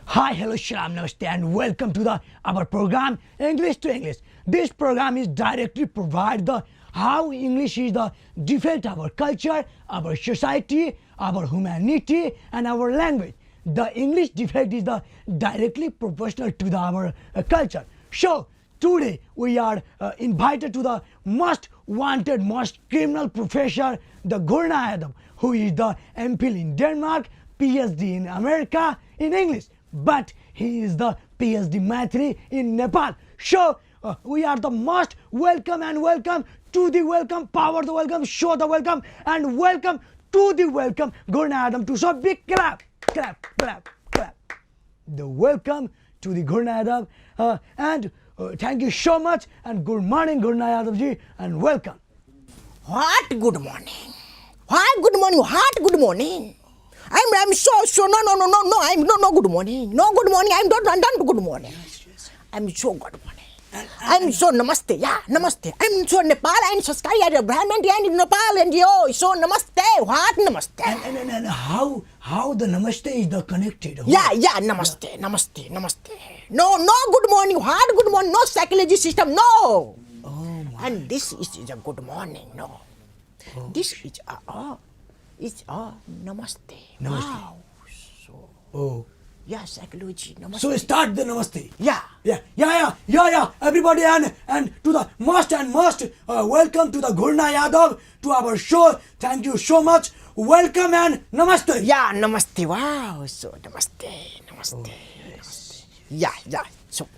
Hi, hello, shalom, namaste, and welcome to our program English to English. This program is directly provide the how English is the defect our culture, our society, our humanity, and our language. The English defect is the directly proportional to our culture. So today we are invited to the most wanted, most criminal professor, the Gurna, who is the MPhil in Denmark, PhD in America in English. But he is the PhD Maithili in Nepal. So we are the most welcome and welcome to the welcome, power the welcome, show the welcome, and welcome to the welcome. Gurna Adam to so big clap, clap, clap, clap. The welcome to the Gurna Adam and thank you so much and good morning Gurna Adam ji and welcome. What good morning? What good morning? What good morning? I'm so no I'm no good morning. No good morning. I'm done good morning. Yes. I'm so good morning. I'm so namaste. Yeah, namaste. I'm so Nepal and so sky and Brahman and in Nepal and yo so namaste. What namaste? And how the namaste is the connected? Yeah, namaste. No good morning. What good morning? No psychology system. No. Oh my. And this is a good morning. No. Oh. This is namaste. Namaste. Wow. So Oh. yeah, psychology. Namaste. So start the namaste. Yeah. Everybody and to the most welcome to the Gurna Yadav to our show. Thank you so much. Welcome and namaste. Yeah, namaste. Wow. So namaste. Yeah. So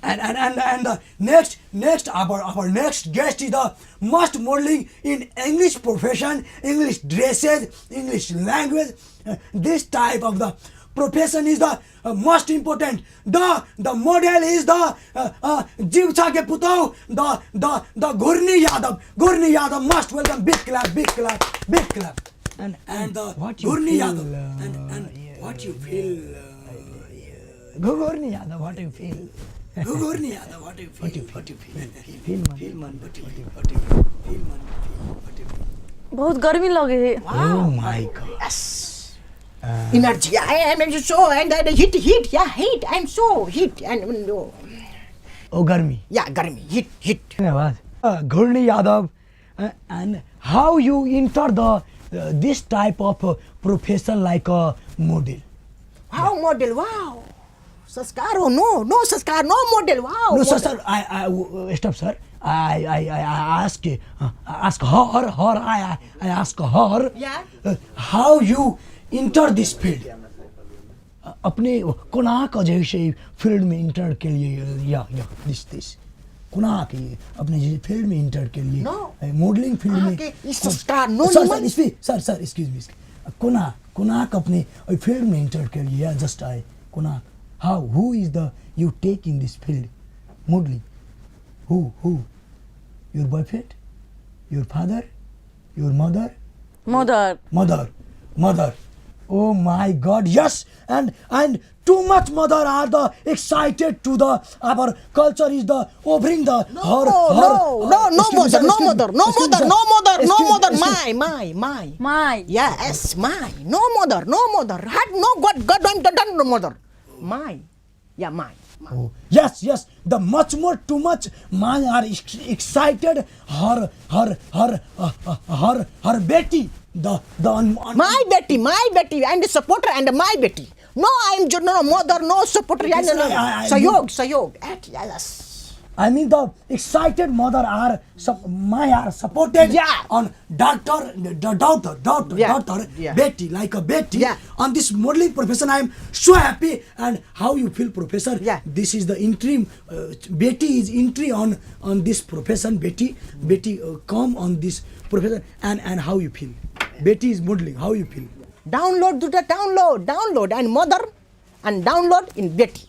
And the next our next guest is the most modeling in English profession, English dresses, English language. This type of the profession is the most important. The model is the Jivcha ke putau, the Gurni Yadav must welcome. Big clap. And the Gurni Yadav and what you feel. Gurni Yadav, what you feel? Gurni Yadav, what you feel? Feel man. बहुत गर्मी लगे है Oh my God. yes. Energy. I am so and heat. Yeah, heat. I'm so heat and Oh, garmi. yeah, garmi. Heat. धन्यवाद. Gurni Yadav, and how you enter the this type of profession like a model? Wow, model. Wow. Saskar. Oh no saskar. No model. Wow. No, model. sir. I stop, sir. I ask her. I ask her. Yeah. How you enter this field? अपने कुना का जैसे field में inter के लिए या this कुना के अपने फील्ड में इंटर के लिए No. मॉडलिंग फील्ड में Okay, it's a star. No, sir excuse me कुना का अपने फील्ड में इंटर के लिए जस्ट आई कुना who is the you take in this field modeling? Who your boyfriend, your father, your mother? Mother. Oh my God, yes, and too much mother are the excited to the our culture is the offering the No mother. My. Yes, my. No mother. Had no God done no mother. My. Yeah, my. Oh, yes, the much more too much man are excited her Betty the My Betty and the supporter and my Betty. No, I'm no mother, no supporter. Yes, No. I- Sayog. Yes. I mean the excited mother are supported Yeah. on daughter Yeah. Betty like a Betty Yeah. on this modeling profession. I am so happy. And how you feel, professor? Yeah. This is the entry. Betty is entry on this profession. Betty come on this profession and how you feel? Betty is modeling. How you feel? Download and mother and download in Betty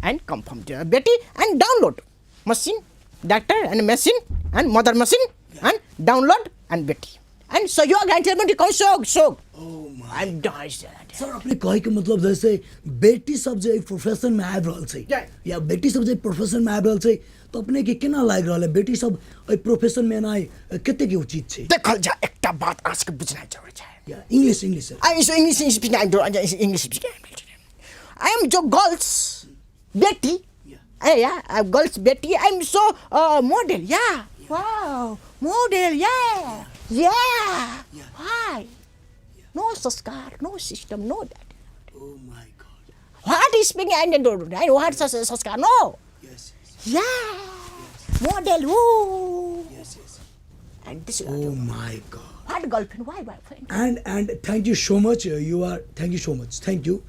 and come from the Betty and download machine, doctor and machine and mother machine and download and Betty and so you are going to come so. Oh my. I'm dying. Sir अपने कहे के मतलब जैसे बेटी सब जो profession में आबि रहल छै या बेटी सब जो प्रोफेशन में आबि रहल छै तो अपने के केना लाग रहल है बेटी सब प्रोफेशन में आनाइ कते के उचित छै? देखल जा एकटा बात आज के बुझनाइ जरूरी छै. या English sir. I so English speaking. I am जो girls Betty. Yeah. Yeah, girls Betty. I'm so model. Yeah. Wow. Model. Yeah. Yeah. Why? No sanskar, no system, no that. Oh my God. What is speaking and what sanskar? No. Yes. Yeah. Model. Woo. Yes. And this is Oh my God. what girlfriend? Why boyfriend? And thank you so much. Thank you so much. Thank you.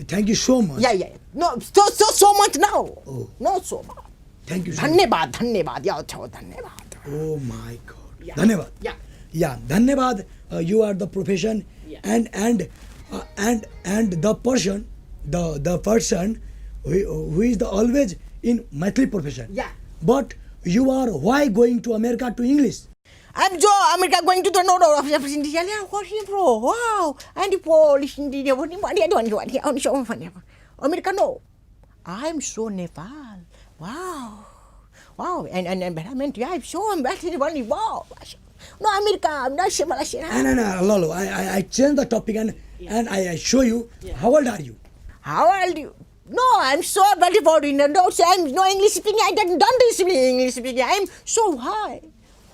Thank you so much. Yeah. No, so much now. Oh. No so much. Thank you so much. धन्यवाद या अच्छा धन्यवाद. Oh my God. Yeah. Dhanyavad. Yeah. Yeah. Dhanyavad. You are the profession. Yeah. And the person, the person who is the always in Maithili profession. Yeah. But you are why going to America to English? I'm Joe America going to the north of India. What he bro? Wow. And the Polish India. What I don't want here on show. America no. I'm so Nepal. Wow. And environment. Yeah, I'm so embarrassed. Wow. No America. I'm not sure. No, Lolo. I change the topic and I show you. How old are you? How old you? No, I'm so very foreign. No, I'm no English speaking. I don't speak English speaking. I'm so high.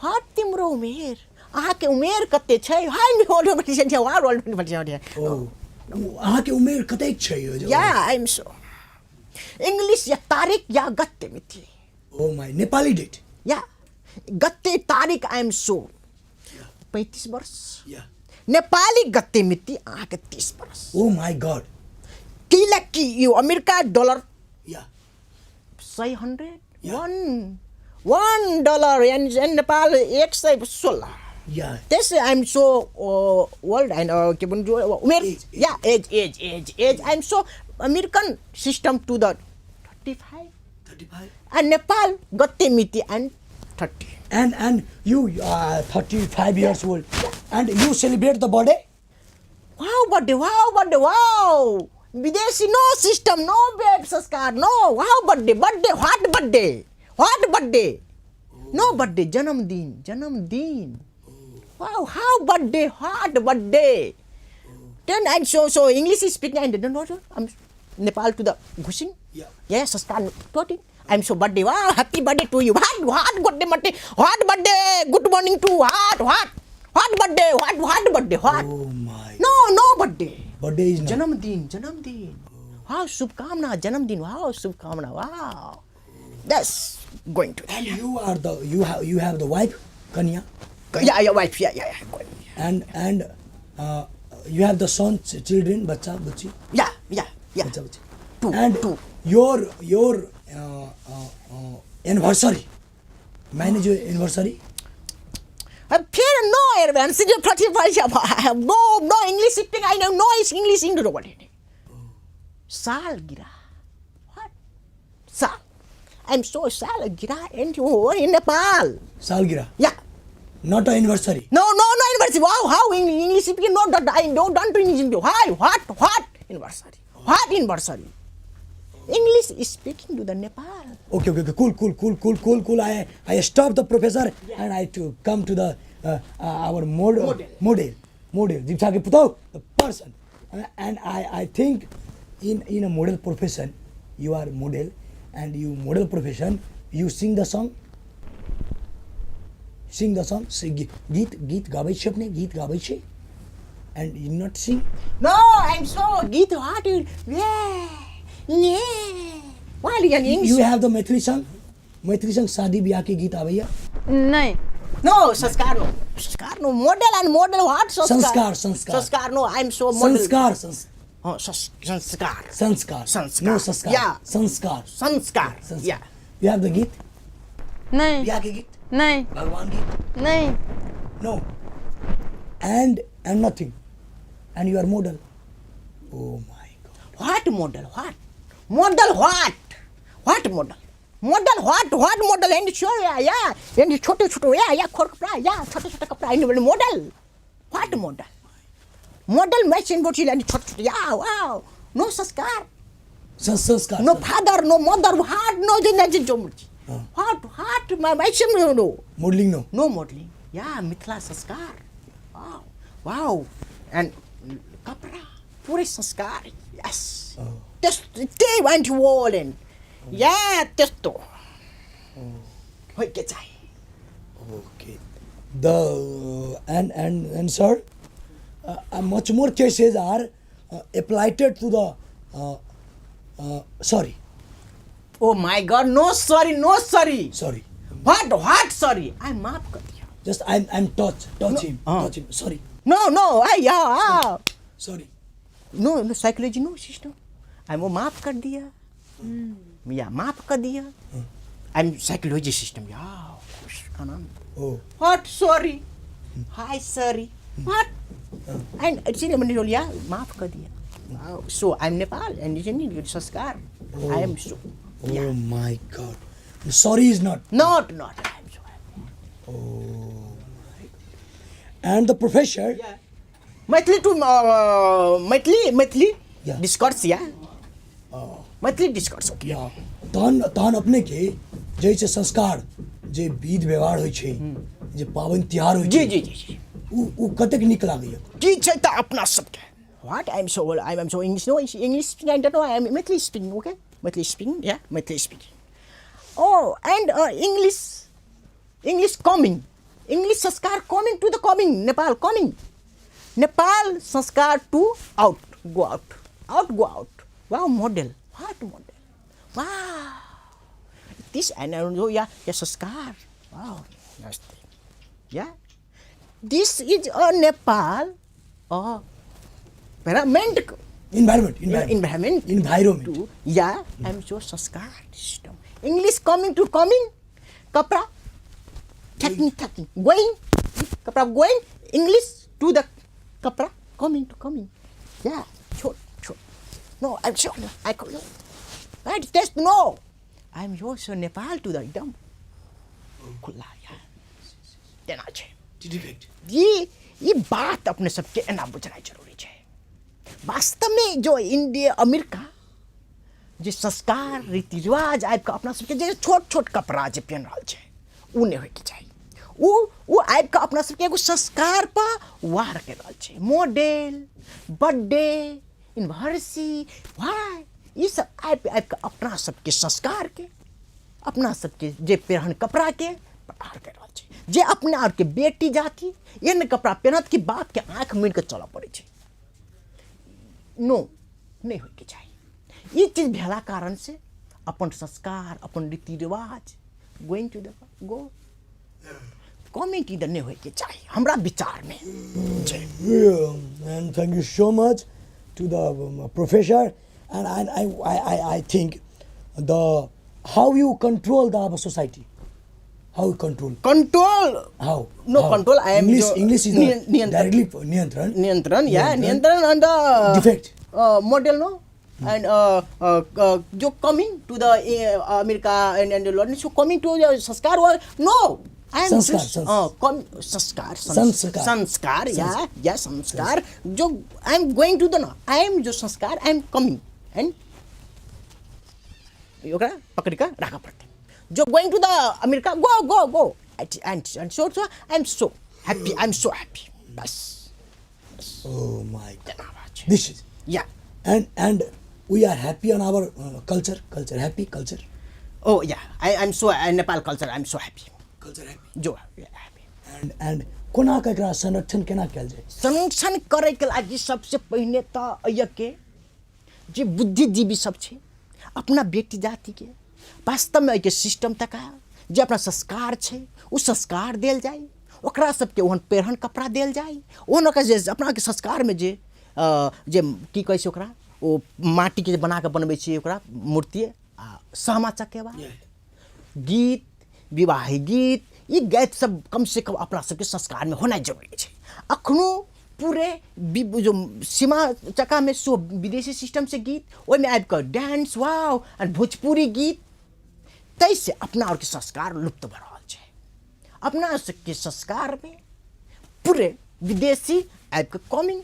What तिम्रो उमेर आके उमेर कते छ हाय मी old भनिसन छ वा old भनिसन छ Oh. अहाँके उमेर कतै छ यो? या आई एम सो इंग्लिश या तारिक या गत्ते मिति Oh my Nepali date. या गत्ते तारिक आई एम सो 35 वर्ष Yeah. नेपाली गत्ते मिति आके 30 वर्ष Oh my God. किलकी यो America dollar Yeah. 100 Yeah. $1 and Nepal 116 Yeah. This I'm so old and के भन्छ उमेर Age. yeah age I'm so American system to the 35 35. and Nepal गत्ते मिति and 30 And you are 35 years old and you celebrate the birthday? wow विदेशी no system no babe संस्कार no wow birthday what birthday no birthday जन्मदिन wow how birthday what birthday then I'm so English speaking I didn't know I'm Nepal to the Gusin Yeah. संस्कार 14 I'm so birthday wow happy birthday to you what birthday good morning to what birthday what Oh my. no birthday Birthday is not. जन्मदिन wow शुभकामना जन्मदिन wow शुभकामना wow that's going to And you are you have the wife, Kanya, yeah wife yeah and you have the sons, children, bacha, bachi, yeah bacha, bachi. Two. And your anniversary. Manage your anniversary. Here no advance in I have no English speaking I know no English into the word Salgira what Sal I'm so Salgira and you in Nepal Salgira. yeah Not an anniversary. no anniversary wow how English speaking no that I don't English why what anniversary English is speaking to the Nepal Okay. Cool. I stop the professor and I to come to the our model. Jipsa ke putau, the person. And I think in a model profession, you are model and you model profession, you sing the song. Sing गीत गाबै छ अपने गीत गाबै छ and you not sing. no I'm so Geet what yeah why are you English You have the Maithili song शादी ब्याह के गीत आबैया. नहीं No, संस्कार no. Model what? संस्कार no. I'm so model. संस्कार. Oh, संस्कार. No संस्कार. Yeah. संस्कार. Yeah. You have the गीत? नहीं ब्याह के गीत? नहीं भगवान गीत? नहीं No. And nothing. And you are model. Oh my God. What model? What model? And show yeah. And छोटे yeah खोर कपड़ा yeah छोटे कपड़ा इन model. What model? Model machine Bochi and छोटे yeah wow. No संस्कार. संस्कार. No father, no mother, what no जनजन जो मुझे. What my machine no. Modeling no. No modeling. Yeah, Mithila संस्कार. Wow. And कपड़ा पूरे संस्कार. Yes. त्यही भन्थ्यो बोलेन या त्यस्तो होइ के चाहिँ Okay. And sir, much more cases are applied to the sorry. Oh my God, no sorry. Sorry. What sorry? I माफ कर दिया. Just I'm touch him. Sorry. No, yeah. Sorry. No, psychology no system. I'm वो माफ कर दिया. या माफ कर दिया. I'm psychology system. Yeah. Anand. Oh. What sorry? Hi sorry. What? And it's in a yeah, माफ कर दिया. Wow. So I'm Nepal and you need sanskar. I am so. Oh my God. Sorry is not. Not. I'm so happy. Oh. And the professor. Yeah. Maithili to Maithili. Yeah. Discourse, yeah. Maithili discourse, okay. या तहन अपने के जैसे संस्कार जे विध व्यवहार होइ छै जे पावन त्योहार होइ छै जी. उ कतेक नीक लागैया की छै त अपना सबके. What I'm so English. No, English speaking. I don't know. I'm Maithili speaking. Okay, Maithili speaking. Yeah, Maithili speaking. Oh, and English coming. English sanskar coming to the coming. Nepal coming. Nepal sanskar to out. Go out. Wow, model. What model? Wow. This and yeah, sanskar. Wow, nice thing. Yeah. This is a Nepal. Environment. To, yeah, I'm so sanskar system. English coming to coming. Kapra. Taking. Going. Kapra going. English to the kapra. Coming to coming. Yeah. Short. No, I'm sure. I call you. I test no. I'm so Nepal to the dumb. खुला यार देना चाहिए. ये बात अपने सबके एना बुझना जरूरी है. वास्तव में जो इंडिया अमेरिका जे संस्कार रीति रिवाज आपका अपना सबके जे छोट कपड़ा जे पहन रहल छै उ नहीं होके चाहिए. उ आपका अपना सबके एगो संस्कार पर वार के रहल छै. मॉडल बर्थडे एनिवर्सरी वाई ये सब आपका अपना सबके संस्कार के अपना सबके जे पहन कपड़ा के प्रकार के रहल छै. जे अपने और के बेटी जाती एन कपड़ा पहनत की बाप के आंख मीन के चला पड़े छै. नो नहीं हो के चाहिए. ये चीज भेला कारण से अपन संस्कार अपन रीति रिवाज going to the go coming to the नहीं हो के चाहिए हमरा विचार में. And thank you so much to the professor. And I think how you control the society. How you control? How? No how? control. I am English is directly niyantran. Yeah, niyantran and defect. Model no. And जो coming to the America and London, so coming to the sanskar was no. I am sanskar. Yeah, sanskar. जो I am going to the no. I am जो sanskar. I am coming and yoga पकड़ कर रखा पड़ते. जो going to the America, go. And so I'm so happy. बस. Oh my God. This is. Yeah. And we are happy on our culture. Happy culture. Oh yeah. I'm so Nepal culture. I'm so happy. Culture happy. जो happy. And कोना का एकरा संरक्षण केना कैल जाय. संरक्षण करे के लागि सबसे पहले त अय के जे बुद्धिजीवी सब छे अपना बेटी जाति के वास्तव में के सिस्टम तक जे अपना संस्कार छे उ संस्कार देल जाय. ओकरा सबके ओहन पेरहन कपड़ा देल जाय. ओहन के जे अपना के संस्कार में जे की कहै छै ओकरा ओ माटी के बना के बनबै छै ओकरा मूर्ति सामा चकेवा गीत विवाह गीत ये गीत सब कम से कम अपना सबके संस्कार में होना जरूरी है. अखनो पूरे जो सीमा चका में सो विदेशी सिस्टम से गीत ओहि में आबि कर डांस वाव और भोजपुरी गीत तैसे अपना और के संस्कार लुप्त भ रहल छै. अपना सबके संस्कार में पूरे विदेशी आबि कर कमिंग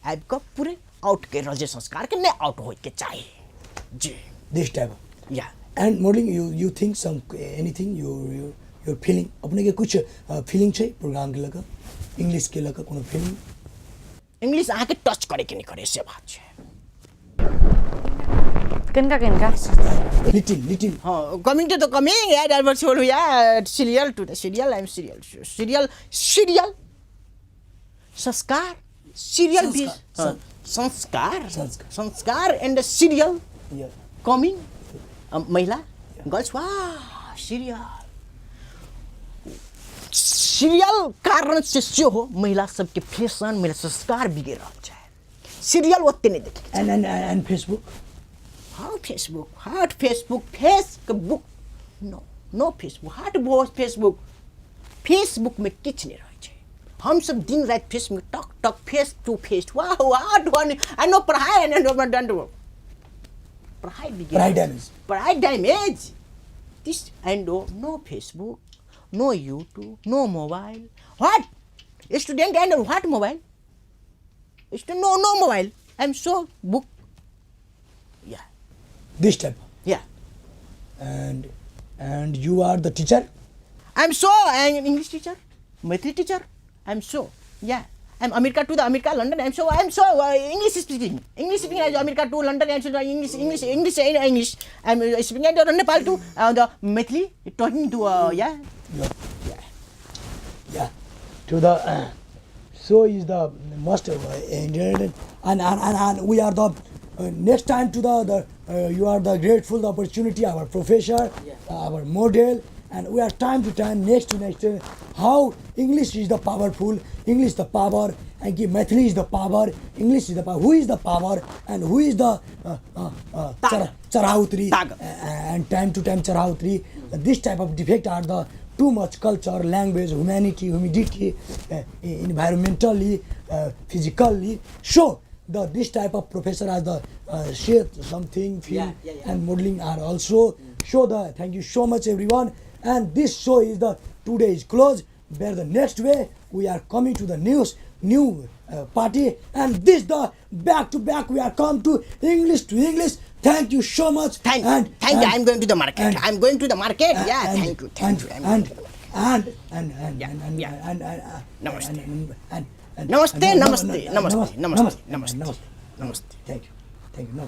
आबि कर पूरे आउट के रहल संस्कार के नहीं आउट होय के चाहिए जी. This type. Yeah. And modeling, you think anything you're feeling अपने के कुछ feeling छै प्रोग्राम के लगा इंग्लिश के लगा कोनो feeling इंग्लिश आके टच करे के नहीं करे से बात छै. किनका किनका Little. Coming to the coming, yeah, that was all, yeah, serial to the serial, I'm serial. Sanskar, serial piece. Sanskar and the serial Yeah. coming. Mahila, girls, wow, serial. Serial कारण से हो महिला सबके फैशन महिला संस्कार बिगड़ रहा है सीरियल ओते नहीं देखे And Facebook. हाट फेसबुक नो फेसबुक हाट बहुत फेसबुक में किछ नहीं रहे छे हम सब दिन रात फेसबुक टक फेस टू फेस वाह व्हाट वन आई नो पढ़ाई एंड पढ़ाई damage this and no Facebook no YouTube, no mobile. What? Student and what mobile? Student, no mobile. I'm so book. Yeah. This type. Yeah. And you are the teacher? I'm an English teacher, Maithili teacher. I'm so. Yeah. I'm America to the America, London. I'm so English speaking. As America to London. I'm so English. I'm speaking at Nepal to the Maithili talking to yeah. To the so is the master and we are the next time to the you are the grateful opportunity our professor our model and we are time to time next how English is the powerful English the power and Maithili is the power English is the power who is the power and who is the Charautri and time to time Charautri this type of defect are the too much culture, language, humanity, humidity, environmentally, physically. So this type of professor has the share something, film and modeling are also show the. Thank you so much everyone. And this show is the today is closed. Where the next way we are coming to the new party and this the back to back we are come to English. Thank you so much. Thank you. I'm going to the market. Thank you. Thank you. Namaste. Thank you. Namaste.